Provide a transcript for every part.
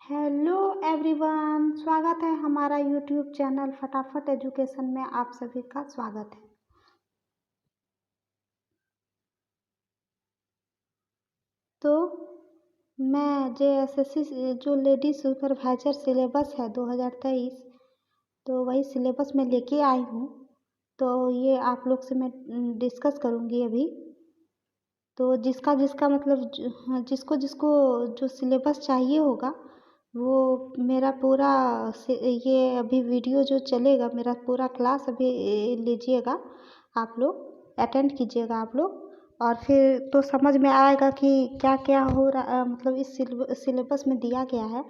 Hello everyone, स्वागत है हमारा यूट्यूब चैनल फटाफट एजुकेशन में। आप सभी का स्वागत है। तो मैं जेएसएससी जो लेडी सुपरवाइजर सिलेबस है 2023, तो वही सिलेबस में लेके आई हूँ। तो ये आप लोग से मैं डिस्कस करूँगी अभी। तो जिसका जिसका मतलब जिसको जिसको जो सिलेबस चाहिए होगा वो मेरा पूरा ये अभी वीडियो जो चलेगा, मेरा पूरा क्लास अभी लीजिएगा, आप लोग अटेंड कीजिएगा आप लोग, और फिर तो समझ में आएगा कि क्या क्या हो रहा, मतलब इस सिलेबस में दिया गया है।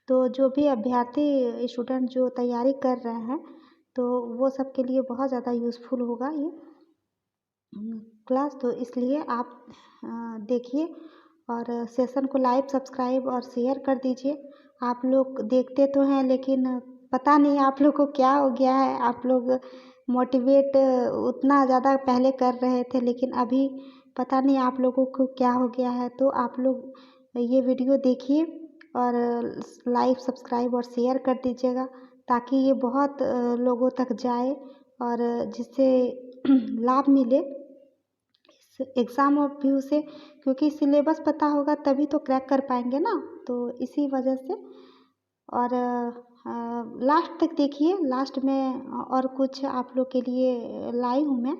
तो जो भी अभ्यर्थी स्टूडेंट जो तैयारी कर रहे हैं तो वो सबके लिए बहुत ज़्यादा यूज़फुल होगा ये क्लास। तो इसलिए आप देखिए और सेशन को लाइक, सब्सक्राइब और शेयर कर दीजिए। आप लोग देखते तो हैं लेकिन पता नहीं आप लोग को क्या हो गया है। आप लोग मोटिवेट उतना ज़्यादा पहले कर रहे थे लेकिन अभी पता नहीं आप लोगों को क्या हो गया है। तो आप लोग ये वीडियो देखिए और लाइक, सब्सक्राइब और शेयर कर दीजिएगा ताकि ये बहुत लोगों तक जाए और जिससे लाभ मिले एग्ज़ाम और व्यू से, क्योंकि सिलेबस पता होगा तभी तो क्रैक कर पाएंगे ना। तो इसी वजह से और लास्ट तक देखिए, लास्ट में और कुछ आप लोग के लिए लाई हूँ मैं,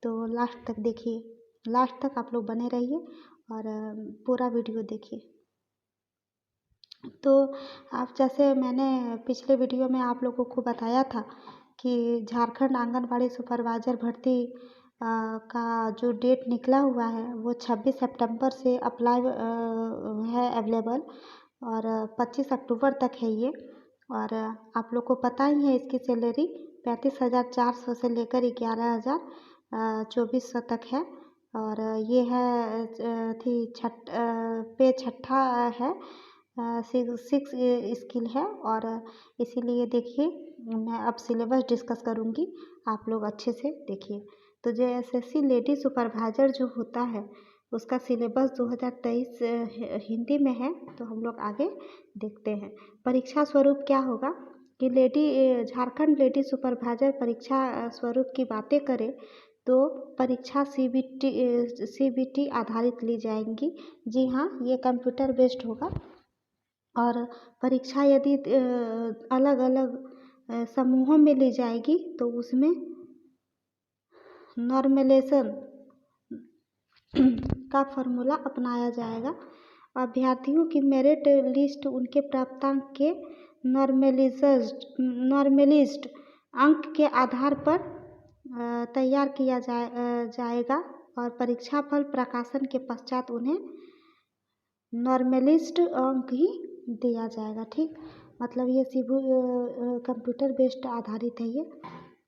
तो लास्ट तक देखिए, लास्ट तक आप लोग बने रहिए और पूरा वीडियो देखिए। तो आप जैसे मैंने पिछले वीडियो में आप लोगों को बताया था कि झारखंड आंगनबाड़ी सुपरवाइज़र भर्ती का जो डेट निकला हुआ है वो 26 सितंबर से अप्लाई है अवेलेबल और 25 अक्टूबर तक है ये। और आप लोग को पता ही है इसकी सैलरी 35,400 से लेकर 11,024 तक है। और ये है पे छठा है, 6 स्किल है। और इसीलिए देखिए मैं अब सिलेबस डिस्कस करूँगी, आप लोग अच्छे से देखिए। तो जेएसएससी लेडी सुपरवाइजर जो होता है उसका सिलेबस 2023 हिंदी में है। तो हम लोग आगे देखते हैं। परीक्षा स्वरूप क्या होगा कि झारखंड लेडी सुपरवाइजर परीक्षा स्वरूप की बातें करें तो परीक्षा सीबीटी आधारित ली जाएंगी। जी हाँ, ये कंप्यूटर बेस्ड होगा। और परीक्षा यदि अलग अलग समूहों में ली जाएगी तो उसमें नॉर्मलाइजेशन का फॉर्मूला अपनाया जाएगा। अभ्यर्थियों की मेरिट लिस्ट उनके प्राप्तांक के नॉर्मलिज्ड अंक के आधार पर तैयार किया जाएगा और परीक्षा फल प्रकाशन के पश्चात उन्हें नॉर्मलिज्ड अंक ही दिया जाएगा। ठीक, मतलब ये कंप्यूटर बेस्ड आधारित है ये।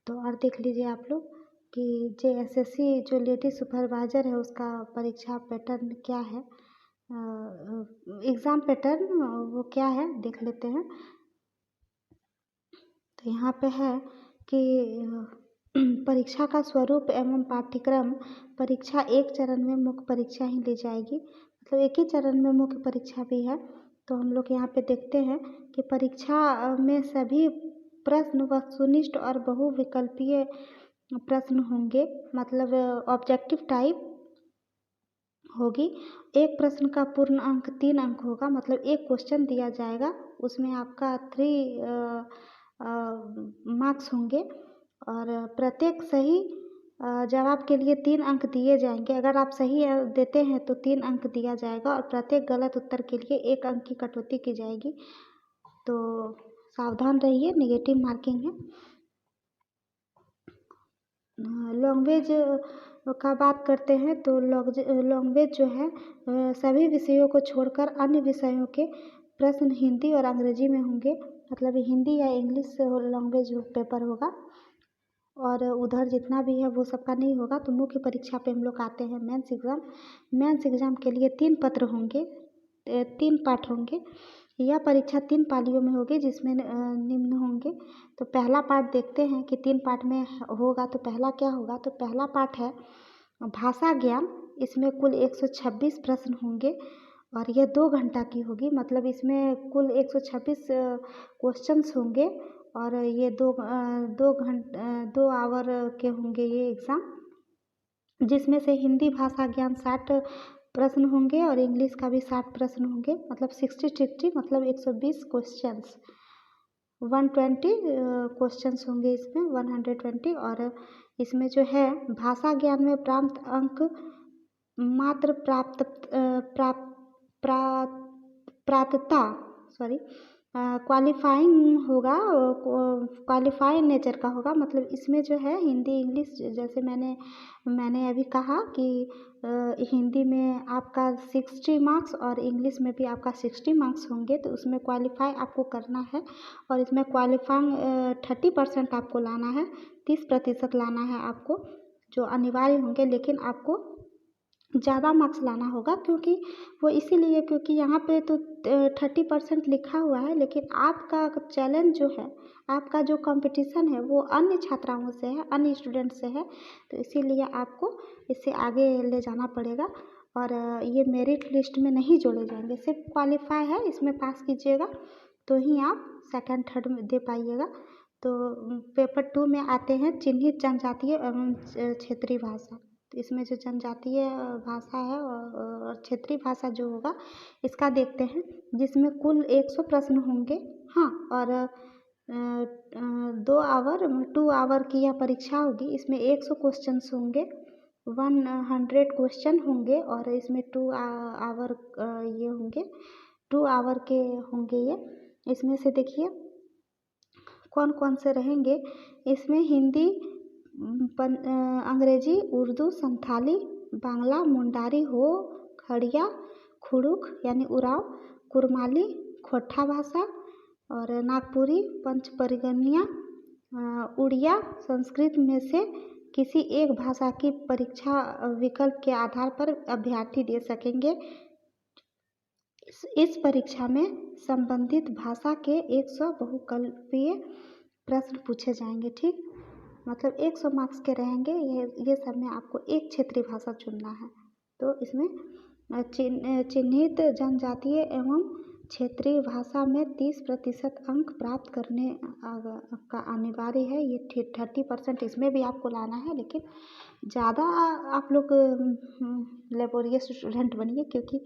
तो और देख लीजिए आप लोग कि जेएसएससी जो लेडी सुपरवाइजर है उसका परीक्षा पैटर्न क्या है, एग्ज़ाम पैटर्न वो क्या है देख लेते हैं। तो यहाँ पे है कि परीक्षा का स्वरूप एवं पाठ्यक्रम। परीक्षा एक चरण में मुख्य परीक्षा ही ली जाएगी, मतलब एक ही चरण में मुख्य परीक्षा भी है। तो हम लोग यहाँ पे देखते हैं कि परीक्षा में सभी प्रश्न वस्तुनिष्ठ और बहुविकल्पीय प्रश्न होंगे, मतलब ऑब्जेक्टिव टाइप होगी। एक प्रश्न का पूर्ण अंक 3 अंक होगा, मतलब एक क्वेश्चन दिया जाएगा उसमें आपका 3 मार्क्स होंगे और प्रत्येक सही जवाब के लिए 3 अंक दिए जाएंगे। अगर आप सही देते हैं तो 3 अंक दिया जाएगा और प्रत्येक गलत उत्तर के लिए 1 अंक की कटौती की जाएगी। तो सावधान रहिए, नेगेटिव मार्किंग है। लैंग्वेज का बात करते हैं तो लैंग्वेज जो है सभी विषयों को छोड़कर अन्य विषयों के प्रश्न हिंदी और अंग्रेजी में होंगे, मतलब हिंदी या इंग्लिश लैंग्वेज पेपर होगा। और उधर जितना भी है वो सबका नहीं होगा। तो मुख्य परीक्षा पे हम लोग आते हैं मेंस एग्ज़ाम। मेंस एग्ज़ाम के लिए 3 पत्र होंगे, 3 पार्ट होंगे। यह परीक्षा 3 पालियों में होगी जिसमें निम्न होंगे। तो पहला पार्ट देखते हैं कि 3 पार्ट में होगा। तो पहला क्या होगा, तो पहला पार्ट है भाषा ज्ञान। इसमें कुल 126 प्रश्न होंगे और ये 2 घंटा की होगी, मतलब इसमें कुल 126 क्वेश्चंस होंगे और ये 2 आवर के होंगे ये एग्ज़ाम, जिसमें से हिंदी भाषा ज्ञान 60 प्रश्न होंगे और इंग्लिश का भी 60 प्रश्न होंगे, मतलब 60-60 मतलब 120 क्वेश्चंस, 120 क्वेश्चंस होंगे इसमें, 120। और इसमें जो है भाषा ज्ञान में प्राप्त अंक मात्र प्राप्तता सॉरी क्वालिफाइंग होगा, क्वालिफाइड नेचर का होगा, मतलब इसमें जो है हिंदी इंग्लिश, जैसे मैंने अभी कहा कि हिंदी में आपका 60 मार्क्स और इंग्लिश में भी आपका 60 मार्क्स होंगे, तो उसमें क्वालिफाई आपको करना है और इसमें क्वालिफाइंग 30% आपको लाना है, 30% लाना है आपको, जो अनिवार्य होंगे, लेकिन आपको ज़्यादा मार्क्स लाना होगा, क्योंकि वो इसीलिए क्योंकि यहाँ पे तो 30% लिखा हुआ है, लेकिन आपका चैलेंज जो है, आपका जो कंपटीशन है वो अन्य छात्राओं से है, अन्य स्टूडेंट से है, तो इसीलिए आपको इससे आगे ले जाना पड़ेगा। और ये मेरिट लिस्ट में नहीं जोड़े जाएंगे, सिर्फ क्वालिफाई है, इसमें पास कीजिएगा तो ही आप सेकंड थर्ड में दे पाइएगा। तो पेपर 2 में आते हैं चिन्हित जनजातीय एवं क्षेत्रीय भाषा, तो इसमें जो जनजातीय भाषा है और क्षेत्रीय भाषा जो होगा इसका देखते हैं, जिसमें कुल 100 प्रश्न होंगे। हाँ, और 2 आवर की यह परीक्षा होगी, इसमें 100 क्वेश्चंस होंगे, 100 क्वेश्चन होंगे और इसमें 2 आवर ये होंगे, 2 आवर के होंगे ये। इसमें से देखिए कौन कौन से रहेंगे, इसमें हिंदी, अंग्रेजी, उर्दू, संथाली, बांग्ला, मुंडारी, हो, खड़िया, खुड़ुक यानी उराव, कुरमाली, खोटा भाषा और नागपुरी, पंचपरगनिया, उड़िया, संस्कृत में से किसी एक भाषा की परीक्षा विकल्प के आधार पर अभ्यर्थी दे सकेंगे। इस परीक्षा में संबंधित भाषा के 100 बहुकल्पीय प्रश्न पूछे जाएंगे। ठीक, मतलब 100 मार्क्स के रहेंगे, ये सब में आपको एक क्षेत्रीय भाषा चुनना है। तो इसमें चिन्हित जनजातीय एवं क्षेत्रीय भाषा में 30% अंक प्राप्त करने का अनिवार्य है, ये 30% इसमें भी आपको लाना है, लेकिन ज़्यादा आप लोग लेबोरियस स्टूडेंट बनिए, क्योंकि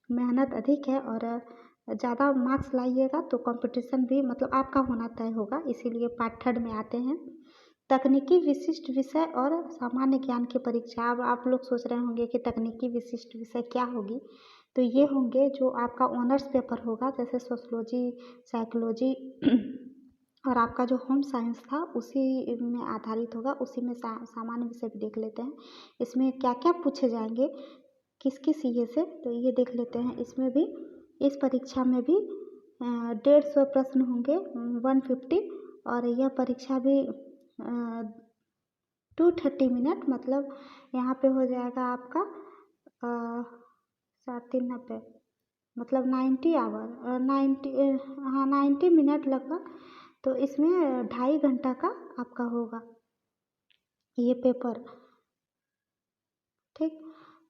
मेहनत अधिक है और ज़्यादा मार्क्स लाइएगा तो कंपटीशन भी मतलब आपका होना तय होगा, इसीलिए पार्ट 3 में आते हैं तकनीकी विशिष्ट विषय और सामान्य ज्ञान की परीक्षा। अब आप लोग सोच रहे होंगे कि तकनीकी विशिष्ट विषय क्या होगी, तो ये होंगे जो आपका ऑनर्स पेपर होगा, जैसे सोशलॉजी, साइकोलॉजी और आपका जो होम साइंस था उसी में आधारित होगा, उसी में सामान्य विषय भी देख लेते हैं। इसमें क्या क्या पूछे जाएंगे किस किस ये से, तो ये देख लेते हैं। इसमें भी, इस परीक्षा में भी 150 प्रश्न होंगे, 150, और यह परीक्षा भी 230 मिनट, मतलब यहाँ पे हो जाएगा आपका 7-3-90 मतलब 90 आवर 90 मिनट लगभग, तो इसमें 2.5 घंटा का आपका होगा ये पेपर। ठीक,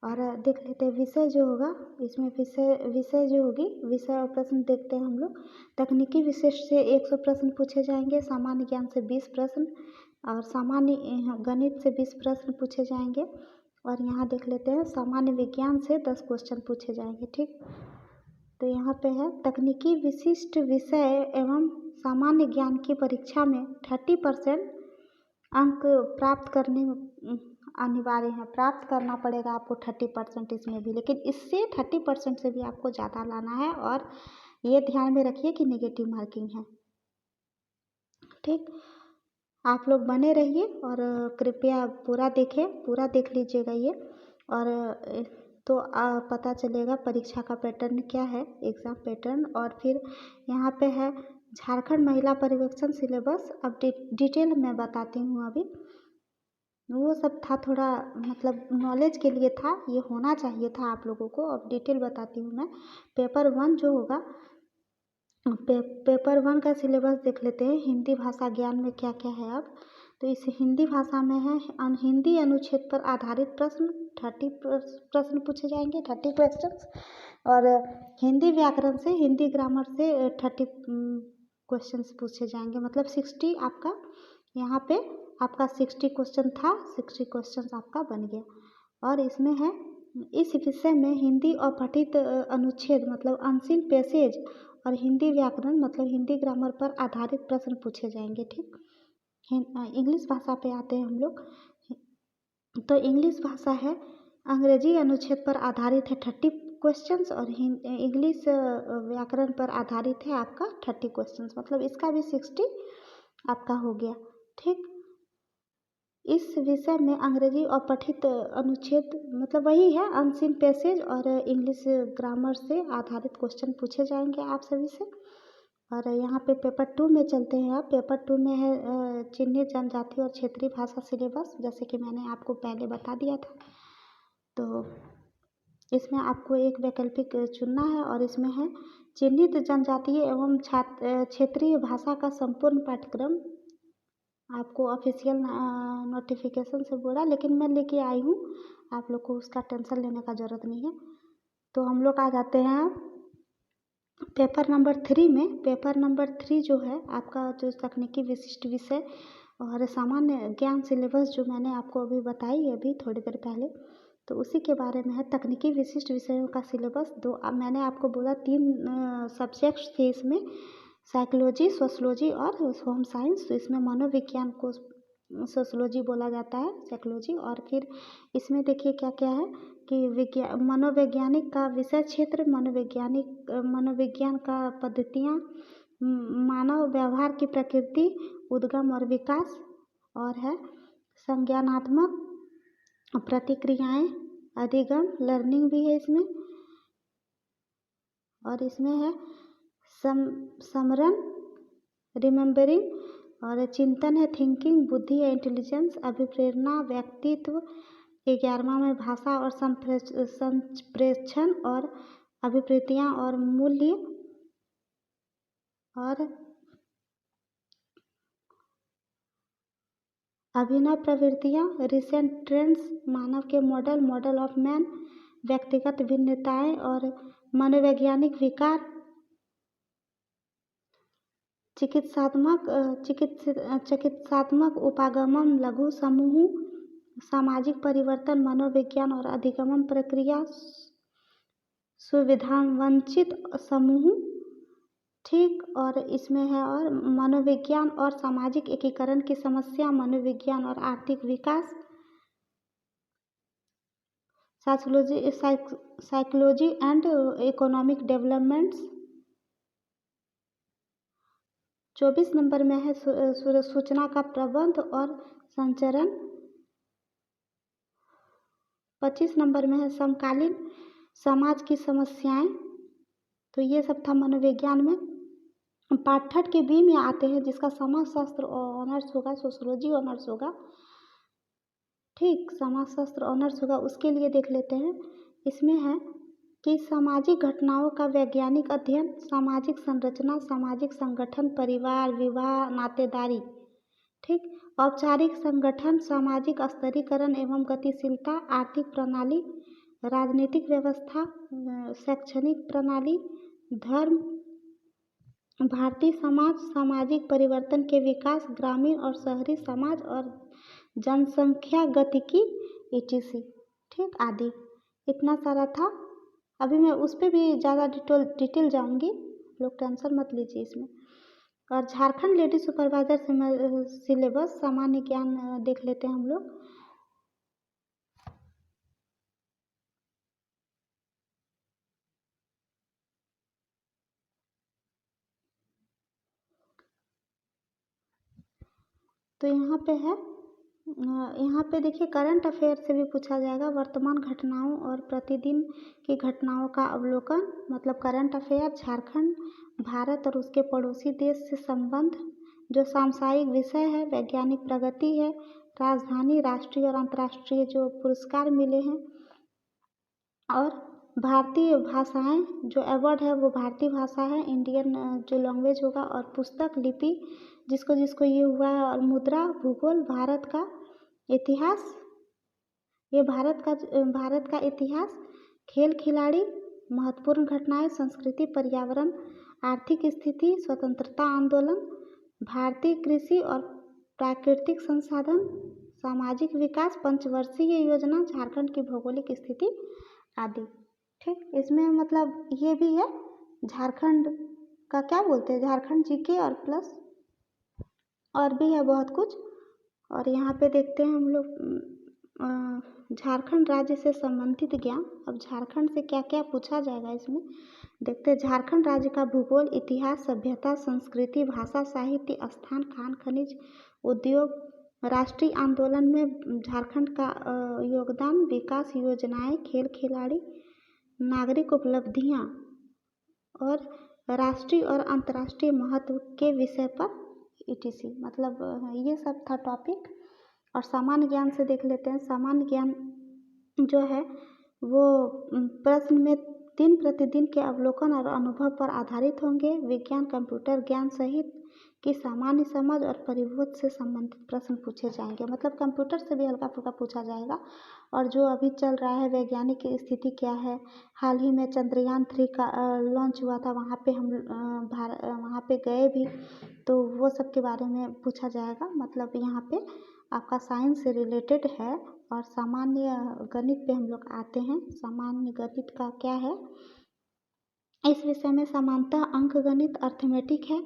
और देख लेते हैं विषय जो होगा, इसमें विषय जो होगी, विषय और प्रश्न देखते हैं हम लोग। तकनीकी विषय से 100 प्रश्न पूछे जाएंगे, सामान्य ज्ञान से 20 प्रश्न और सामान्य गणित से 20 प्रश्न पूछे जाएंगे, और यहाँ देख लेते हैं सामान्य विज्ञान से 10 क्वेश्चन पूछे जाएंगे। ठीक, तो यहाँ पे है तकनीकी विशिष्ट विषय एवं सामान्य ज्ञान की परीक्षा में 30% अंक प्राप्त करने अनिवार्य है, प्राप्त करना पड़ेगा आपको 30% इसमें भी, लेकिन इससे 30% से भी आपको ज़्यादा लाना है, और ये ध्यान में रखिए कि नेगेटिव मार्किंग है। ठीक, आप लोग बने रहिए और कृपया पूरा देखें, पूरा देख लीजिएगा ये, और तो पता चलेगा परीक्षा का पैटर्न क्या है, एग्ज़ाम पैटर्न। और फिर यहाँ पे है झारखंड महिला पर्यवेक्षण सिलेबस, अब डिटेल में बताती हूँ। अभी वो सब था थोड़ा मतलब नॉलेज के लिए था, ये होना चाहिए था आप लोगों को, अब डिटेल बताती हूँ मैं। पेपर 1 जो होगा, पेपर 1 का सिलेबस देख लेते हैं, हिंदी भाषा ज्ञान में क्या क्या है। अब तो इस हिंदी भाषा में है हिंदी अनुच्छेद पर आधारित प्रश्न 30 प्रश्न पूछे जाएंगे, 30 क्वेश्चंस। और हिंदी व्याकरण से, हिंदी ग्रामर से 30 क्वेश्चंस पूछे जाएंगे, मतलब 60 आपका यहाँ पे आपका 60 क्वेश्चन था, 60 क्वेश्चंस आपका बन गया। और इसमें है इस विषय में हिंदी और पठित अनुच्छेद मतलब अनसीन पैसेज और हिंदी व्याकरण मतलब हिंदी ग्रामर पर आधारित प्रश्न पूछे जाएंगे। ठीक, इंग्लिश भाषा पे आते हैं हम लोग। तो इंग्लिश भाषा है अंग्रेजी अनुच्छेद पर आधारित है 30 क्वेश्चंस और इंग्लिश व्याकरण पर आधारित है आपका 30 क्वेश्चंस, मतलब इसका भी 60 आपका हो गया। ठीक, इस विषय में अंग्रेजी और पठित अनुच्छेद मतलब वही है अनसीन पैसेज और इंग्लिश ग्रामर से आधारित क्वेश्चन पूछे जाएंगे आप सभी से। और यहाँ पे पेपर 2 में चलते हैं। आप पेपर 2 में है चिन्हित जनजाति और क्षेत्रीय भाषा सिलेबस, जैसे कि मैंने आपको पहले बता दिया था। तो इसमें आपको एक वैकल्पिक चुनना है और इसमें है चिन्हित जनजातीय एवं क्षेत्रीय भाषा का संपूर्ण पाठ्यक्रम। आपको ऑफिशियल नोटिफिकेशन से बोला, लेकिन मैं लेके आई हूँ, आप लोग को उसका टेंशन लेने का ज़रूरत नहीं है। तो हम लोग आ जाते हैं पेपर नंबर 3 में। पेपर नंबर 3 जो है आपका जो तकनीकी विशिष्ट विषय और सामान्य ज्ञान सिलेबस जो मैंने आपको अभी बताई अभी थोड़ी देर पहले, तो उसी के बारे में है। तकनीकी विशिष्ट विषयों का सिलेबस मैंने आपको बोला 3 सब्जेक्ट्स थे इसमें, साइकोलॉजी, सोशलॉजी और होम साइंस। तो इसमें मनोविज्ञान को सोशलॉजी बोला जाता है, साइकोलॉजी। और फिर इसमें देखिए क्या क्या है कि मनोवैज्ञानिक का विषय क्षेत्र, मनोविज्ञान का पद्धतियाँ, मानव व्यवहार की प्रकृति, उद्गम और विकास, और है संज्ञानात्मक प्रतिक्रियाएं, अधिगम, लर्निंग भी है इसमें। और इसमें है समरण, रिमेम्बरिंग, और चिंतन है थिंकिंग, बुद्धि है इंटेलिजेंस, अभिप्रेरणा, व्यक्तित्व। 11वां में भाषा और संप्रेषण और अभिप्रेतियाँ और मूल्य। और अभिनव प्रवृत्तियाँ, रिसेंट ट्रेंड्स, मानव के मॉडल ऑफ मैन, व्यक्तिगत भिन्नताएं और मनोवैज्ञानिक विकार, चिकित्सात्मक उपागमन, लघु समूह, सामाजिक परिवर्तन, मनोविज्ञान और अधिगमन प्रक्रिया, सुविधावंचित समूह। ठीक, और इसमें है और मनोविज्ञान और सामाजिक एकीकरण की समस्या, मनोविज्ञान और आर्थिक विकास, psychology and economic developments. 24 number में है सूचना का प्रबंध और संचरण। 25 नंबर में है समकालीन समाज की समस्याएं। तो ये सब था मनोविज्ञान में। पार्ट 3 के बी में आते हैं, जिसका समाजशास्त्र ऑनर्स होगा, सोशलॉजी ऑनर्स होगा। ठीक, समाजशास्त्र ऑनर्स होगा, उसके लिए देख लेते हैं। इसमें है कि सामाजिक घटनाओं का वैज्ञानिक अध्ययन, सामाजिक संरचना, सामाजिक संगठन, परिवार, विवाह, नातेदारी। ठीक, औपचारिक संगठन, सामाजिक स्तरीकरण एवं गतिशीलता, आर्थिक प्रणाली, राजनीतिक व्यवस्था, शैक्षणिक प्रणाली, धर्म, भारतीय समाज, सामाजिक परिवर्तन के विकास, ग्रामीण और शहरी समाज और जनसंख्या गतिकी, etc। ठीक, आदि इतना सारा था। अभी मैं उस पर भी ज़्यादा डिटेल जाऊंगी, लोग टेंशन मत लीजिए इसमें। और झारखंड लेडी सुपरवाइजर सिलेबस सामान्य ज्ञान देख लेते हैं हम लोग। तो यहाँ पे है, यहाँ पे देखिए करंट अफेयर से भी पूछा जाएगा, वर्तमान घटनाओं और प्रतिदिन की घटनाओं का अवलोकन, मतलब करंट अफेयर, झारखंड, भारत और उसके पड़ोसी देश से संबंध, जो सांसारिक विषय है, वैज्ञानिक प्रगति है, राजधानी, राष्ट्रीय और अंतर्राष्ट्रीय जो पुरस्कार मिले हैं, और भारतीय भाषाएं जो अवार्ड है वो भारतीय भाषा है, इंडियन जो लैंग्वेज होगा, और पुस्तक लिपि जिसको जिसको ये हुआ है, और मुद्रा, भूगोल, भारत का इतिहास, ये भारत का इतिहास, खेल खिलाड़ी, महत्वपूर्ण घटनाएं, संस्कृति, पर्यावरण, आर्थिक स्थिति, स्वतंत्रता आंदोलन, भारतीय कृषि और प्राकृतिक संसाधन, सामाजिक विकास, पंचवर्षीय योजना, झारखंड की भौगोलिक स्थिति आदि। ठीक, इसमें मतलब ये भी है झारखंड का, क्या बोलते हैं, झारखंड जीके और प्लस और भी है बहुत कुछ। और यहाँ पे देखते हैं हम लोग झारखंड राज्य से संबंधित ज्ञान। अब झारखंड से क्या क्या पूछा जाएगा इसमें देखते हैं। झारखंड राज्य का भूगोल, इतिहास, सभ्यता, संस्कृति, भाषा, साहित्य, स्थान, खान खनिज, उद्योग, राष्ट्रीय आंदोलन में झारखंड का योगदान, विकास योजनाएं, खेल खिलाड़ी, नागरिक उपलब्धियां और राष्ट्रीय और अंतर्राष्ट्रीय महत्व के विषय पर ETC। मतलब ये सब था टॉपिक। और सामान्य ज्ञान से देख लेते हैं। सामान्य ज्ञान जो है वो प्रश्न में 3 प्रतिदिन के अवलोकन और अनुभव पर आधारित होंगे। विज्ञान, कंप्यूटर ज्ञान सहित की सामान्य समझ और परिवोध से संबंधित प्रश्न पूछे जाएंगे। मतलब कंप्यूटर से भी हल्का फुल्का पूछा जाएगा। और जो अभी चल रहा है वैज्ञानिक स्थिति क्या है, हाल ही में चंद्रयान 3 का लॉन्च हुआ था, वहाँ पे हम वहाँ पे गए भी, तो वो सब के बारे में पूछा जाएगा। मतलब यहाँ पे आपका साइंस से रिलेटेड है। और सामान्य गणित पे हम लोग आते हैं। सामान्य गणित का क्या है, इस विषय में सामान्यतः अंक गणित, अर्थमेटिक है,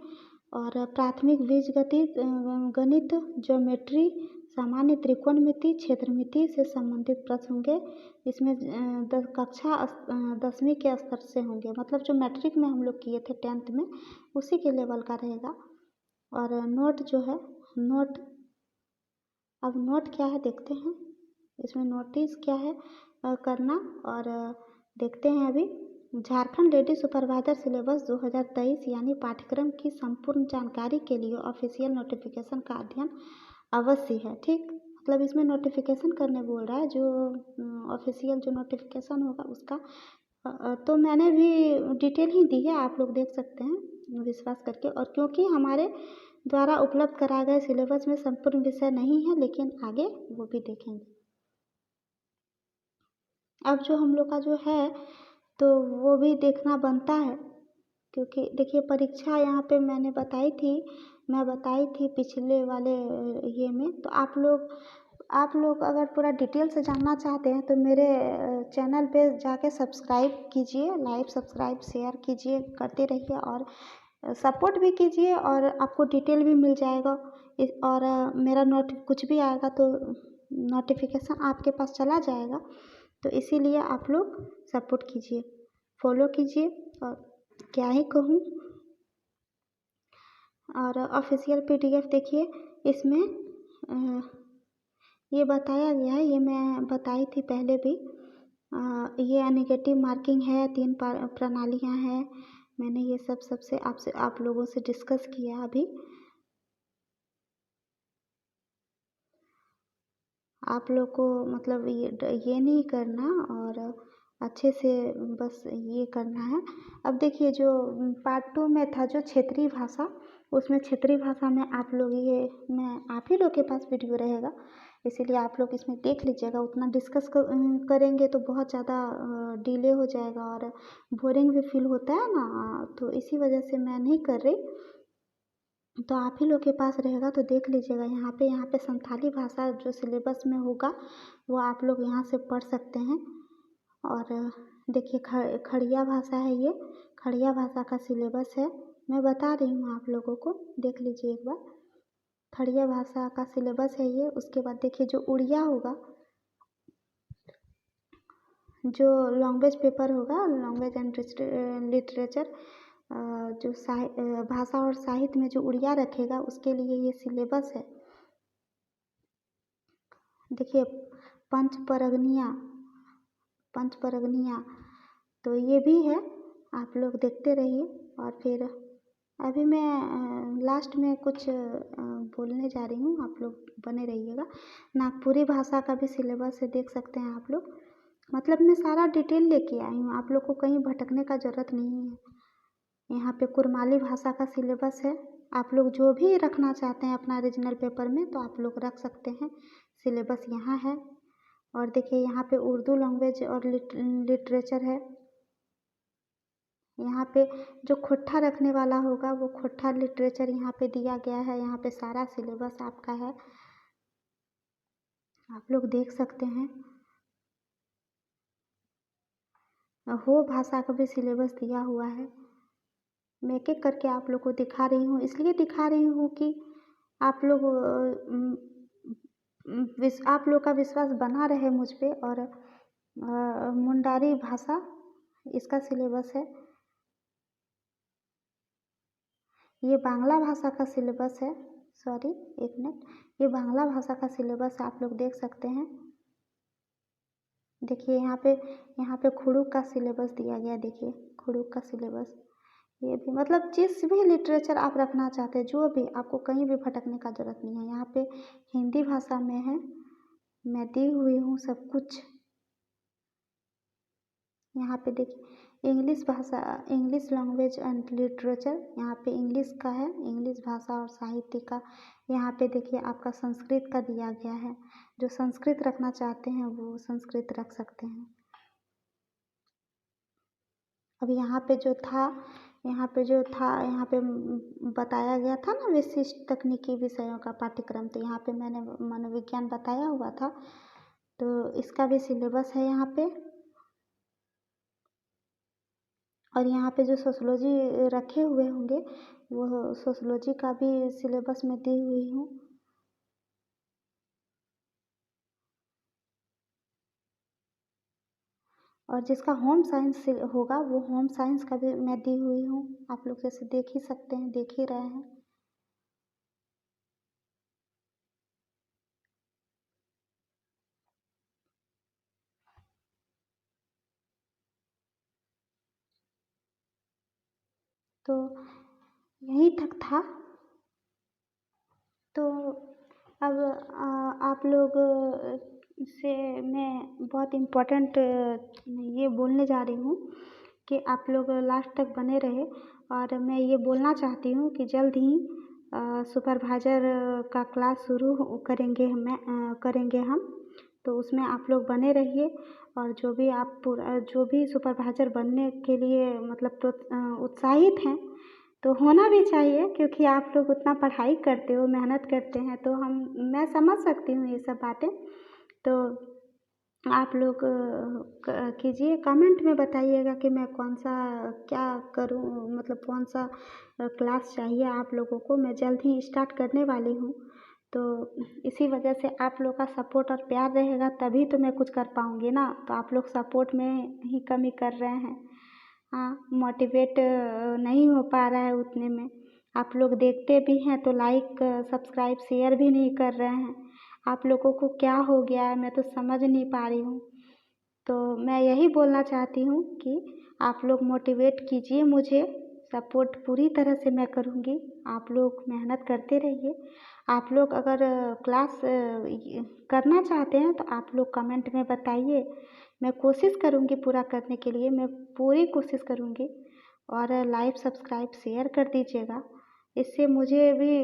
और प्राथमिक बीजगणित, गणित, ज्योमेट्री, सामान्य त्रिकोणमिति, क्षेत्रमिति से संबंधित प्रश्न होंगे। इसमें कक्षा 10वीं के स्तर से होंगे। मतलब जो मैट्रिक में हम लोग किए थे 10th में, उसी के लेवल का रहेगा। और नोट जो है, नोट, अब नोट क्या है देखते हैं। इसमें नोटिस क्या है करना। और देखते हैं अभी झारखंड लेडी सुपरवाइजर सिलेबस 2023 यानी पाठ्यक्रम की संपूर्ण जानकारी के लिए ऑफिशियल नोटिफिकेशन का अध्ययन अवश्य है। ठीक, मतलब इसमें नोटिफिकेशन करने बोल रहा है, जो ऑफिशियल जो नोटिफिकेशन होगा उसका। तो मैंने भी डिटेल ही दी है, आप लोग देख सकते हैं विश्वास करके। और क्योंकि हमारे द्वारा उपलब्ध कराए गए सिलेबस में संपूर्ण विषय नहीं है, लेकिन आगे वो भी देखेंगे। अब जो हम लोग का जो है तो वो भी देखना बनता है, क्योंकि देखिए परीक्षा यहाँ पे मैं बताई थी पिछले वाले ये में। तो आप लोग अगर पूरा डिटेल से जानना चाहते हैं तो मेरे चैनल पे जाके सब्सक्राइब कीजिए, लाइक, सब्सक्राइब, शेयर कीजिए, करते रहिए और सपोर्ट भी कीजिए, और आपको डिटेल भी मिल जाएगा। और मेरा कुछ भी आएगा तो नोटिफिकेशन आपके पास चला जाएगा। तो इसीलिए आप लोग सपोर्ट कीजिए, फॉलो कीजिए, और क्या ही कहूँ। और ऑफिशियल PDF देखिए, इसमें ये बताया गया है, ये मैं बताई थी पहले भी। ये नेगेटिव मार्किंग है, 3 प्रणालियाँ हैं। मैंने ये सबसे आप लोगों से डिस्कस किया अभी। आप लोग को मतलब ये नहीं करना, और अच्छे से बस ये करना है। अब देखिए जो पार्ट 2 में था जो क्षेत्रीय भाषा, उसमें क्षेत्रीय भाषा में आप लोग ये मैं आप ही लोग के पास वीडियो रहेगा, इसीलिए आप लोग इसमें देख लीजिएगा। उतना डिस्कस करेंगे तो बहुत ज़्यादा डिले हो जाएगा और बोरिंग भी फील होता है ना, तो इसी वजह से मैं नहीं कर रही। तो आप ही लोग के पास रहेगा तो देख लीजिएगा। यहाँ पे संथाली भाषा जो सिलेबस में होगा वो आप लोग यहाँ से पढ़ सकते हैं। और देखिए खड़िया भाषा है, ये खड़िया भाषा का सिलेबस है, मैं बता रही हूँ आप लोगों को, देख लीजिए एक बार। खड़िया भाषा का सिलेबस है ये। उसके बाद देखिए जो उड़िया होगा, जो लैंग्वेज पेपर होगा, लैंग्वेज एंड लिटरेचर, जो भाषा और साहित्य में जो उड़िया रखेगा उसके लिए ये सिलेबस है। देखिए पंचपरगनिया तो ये भी है, आप लोग देखते रहिए। और फिर अभी मैं लास्ट में कुछ बोलने जा रही हूँ, आप लोग बने रहिएगा। नागपुरी भाषा का भी सिलेबस है, देख सकते हैं आप लोग। मतलब मैं सारा डिटेल लेके आई हूँ, आप लोग को कहीं भटकने का ज़रूरत नहीं है। यहाँ पे कुरमाली भाषा का सिलेबस है, आप लोग जो भी रखना चाहते हैं अपना रीजनल पेपर में तो आप लोग रख सकते हैं, सिलेबस यहाँ है। और देखिए यहाँ पे उर्दू लैंग्वेज और लिटरेचर है। यहाँ पे जो खोट्ठा रखने वाला होगा वो खोट्ठा लिटरेचर यहाँ पे दिया गया है, यहाँ पे सारा सिलेबस आपका है, आप लोग देख सकते हैं। हो भाषा का भी सिलेबस दिया हुआ है। मैं एक एक करके आप लोग को दिखा रही हूँ, इसलिए दिखा रही हूँ कि आप लोग आप लोग का विश्वास बना रहे मुझ पे। और मुंडारी भाषा इसका सिलेबस है, ये बांग्ला भाषा का सिलेबस है। सॉरी एक मिनट, ये बांग्ला भाषा का सिलेबस आप लोग देख सकते हैं। देखिए यहाँ पे खुड़ुक का सिलेबस दिया गया, देखिए खुड़ुक का सिलेबस। ये भी मतलब जिस भी लिटरेचर आप रखना चाहते हैं, जो भी, आपको कहीं भी भटकने का ज़रूरत नहीं है। यहाँ पे हिंदी भाषा में है, मैं दी हुई हूँ सब कुछ। यहाँ पे देखिए इंग्लिश भाषा, इंग्लिश लैंग्वेज एंड लिटरेचर, यहाँ पे इंग्लिश का है, इंग्लिश भाषा और साहित्य का। यहाँ पे देखिए आपका संस्कृत का दिया गया है, जो संस्कृत रखना चाहते हैं वो संस्कृत रख सकते हैं। अब यहाँ पे जो था यहाँ पे बताया गया था ना विशिष्ट तकनीकी विषयों का पाठ्यक्रम, तो यहाँ पे मैंने मनोविज्ञान बताया हुआ था, तो इसका भी सिलेबस है यहाँ पे। और यहाँ पे जो सोशोलॉजी रखे हुए होंगे वो सोशोलॉजी का भी सिलेबस में दी हुई हूँ। और जिसका होम साइंस होगा वो होम साइंस का भी मैं दी हुई हूँ, आप लोग जैसे देख ही सकते हैं, देख ही रहे हैं। तो यहीं तक था। तो अब आप लोग से मैं बहुत इम्पोर्टेंट ये बोलने जा रही हूँ कि आप लोग लास्ट तक बने रहे। और मैं ये बोलना चाहती हूँ कि जल्द ही सुपरवाइजर का क्लास शुरू करेंगे हम, तो उसमें आप लोग बने रहिए। और जो भी सुपरवाइजर बनने के लिए मतलब उत्साहित हैं तो होना भी चाहिए, क्योंकि आप लोग उतना पढ़ाई करते हो, मेहनत करते हैं, तो मैं समझ सकती हूँ ये सब बातें। तो आप लोग कीजिए, कमेंट में बताइएगा कि मैं कौन सा क्या करूँ, मतलब कौन सा क्लास चाहिए आप लोगों को। मैं जल्द ही स्टार्ट करने वाली हूँ, तो इसी वजह से आप लोग का सपोर्ट और प्यार रहेगा तभी तो मैं कुछ कर पाऊँगी ना। तो आप लोग सपोर्ट में ही कमी कर रहे हैं, हाँ, मोटिवेट नहीं हो पा रहा है उतने में। आप लोग देखते भी हैं तो लाइक सब्सक्राइब शेयर भी नहीं कर रहे हैं। आप लोगों को क्या हो गया है मैं तो समझ नहीं पा रही हूँ। तो मैं यही बोलना चाहती हूँ कि आप लोग मोटिवेट कीजिए मुझे, सपोर्ट पूरी तरह से मैं करूँगी। आप लोग मेहनत करते रहिए। आप लोग अगर क्लास करना चाहते हैं तो आप लोग कमेंट में बताइए, मैं कोशिश करूँगी पूरा करने के लिए, मैं पूरी कोशिश करूँगी। और लाइक सब्सक्राइब शेयर कर दीजिएगा, इससे मुझे भी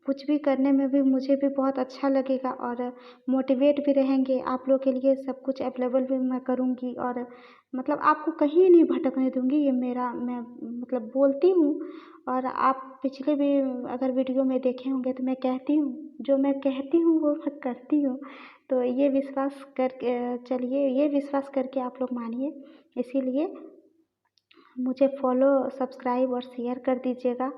कुछ भी करने में भी मुझे भी बहुत अच्छा लगेगा और मोटिवेट भी रहेंगे। आप लोग के लिए सब कुछ अवेलेबल भी मैं करूँगी और मतलब आपको कहीं नहीं भटकने दूँगी, ये मैं मतलब बोलती हूँ। और आप पिछले भी अगर वीडियो में देखे होंगे तो मैं कहती हूँ, जो मैं कहती हूँ वो मैं करती हूँ। तो ये विश्वास करके चलिए, ये विश्वास करके आप लोग मानिए। इसीलिए मुझे फॉलो सब्सक्राइब और शेयर कर दीजिएगा।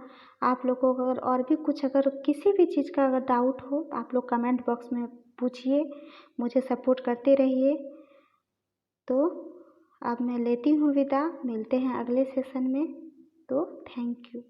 आप लोगों को अगर और भी कुछ अगर किसी भी चीज़ का अगर डाउट हो तो आप लोग कमेंट बॉक्स में पूछिए, मुझे सपोर्ट करते रहिए। तो अब मैं लेती हूँ विदा, मिलते हैं अगले सेशन में। तो थैंक यू।